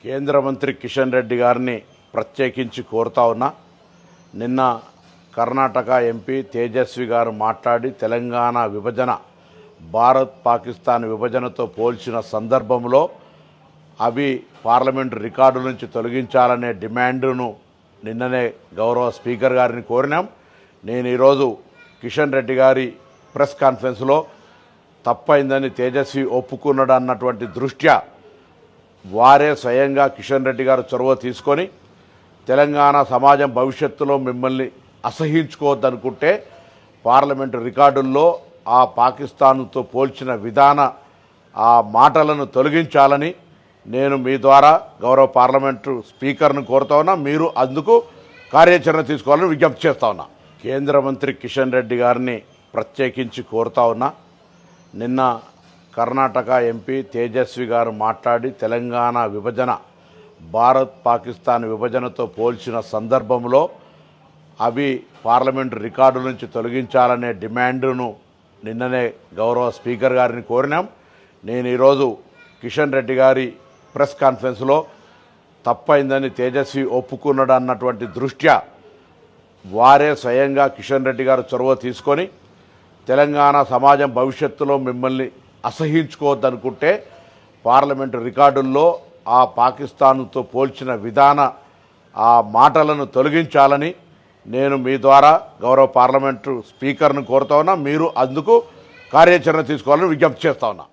కేంద్ర మంత్రి కిషన్ రెడ్డి గారిని ప్రత్యేకించి కోరుతా ఉన్నా. నిన్న కర్ణాటక ఎంపీ తేజస్వి గారు మాట్లాడి తెలంగాణ విభజన భారత్ పాకిస్తాన్ విభజనతో పోల్చిన సందర్భంలో అవి పార్లమెంటు రికార్డు నుంచి తొలగించాలనే డిమాండ్ను నిన్ననే గౌరవ స్పీకర్ గారిని కోరినాం. నేను ఈరోజు కిషన్ రెడ్డి గారి ప్రెస్ కాన్ఫరెన్స్లో తప్పైందని తేజస్వి ఒప్పుకున్నాడు అన్నటువంటి దృష్ట్యా వారే స్వయంగా కిషన్ రెడ్డి గారు చొరవ తీసుకొని తెలంగాణ సమాజం భవిష్యత్తులో మిమ్మల్ని అసహించుకోవద్దనుకుంటే పార్లమెంటు రికార్డుల్లో ఆ పాకిస్తాన్తో పోల్చిన విధాన ఆ మాటలను తొలగించాలని నేను మీ ద్వారా గౌరవ పార్లమెంటు స్పీకర్ను కోరుతా ఉన్నా. మీరు అందుకు కార్యాచరణ తీసుకోవాలని విజ్ఞప్తి చేస్తా ఉన్నా. కేంద్ర మంత్రి కిషన్ రెడ్డి గారిని ప్రత్యేకించి కోరుతా ఉన్నా. నిన్న కర్ణాటక ఎంపీ తేజస్వి గారు మాట్లాడి తెలంగాణ విభజన భారత్ పాకిస్తాన్ విభజనతో పోల్చిన సందర్భంలో అవి పార్లమెంటు రికార్డు నుంచి తొలగించాలనే డిమాండ్ను నిన్ననే గౌరవ స్పీకర్ గారిని కోరినాం. నేను ఈరోజు కిషన్ రెడ్డి గారి ప్రెస్ కాన్ఫరెన్స్లో తప్పైందని తేజస్వి ఒప్పుకున్నాడు అన్నటువంటి దృష్ట్యా వారే స్వయంగా కిషన్ రెడ్డి గారు చొరవ తీసుకొని తెలంగాణ సమాజం భవిష్యత్తులో మిమ్మల్ని అసహించుకోవద్దనుకుంటే పార్లమెంటు రికార్డుల్లో ఆ పాకిస్తాన్తో పోల్చిన విధాన ఆ మాటలను తొలగించాలని నేను మీ ద్వారా గౌరవ పార్లమెంటు స్పీకర్ను కోరుతా ఉన్నా. మీరు అందుకు కార్యాచరణ తీసుకోవాలని విజ్ఞప్తి చేస్తా ఉన్నా.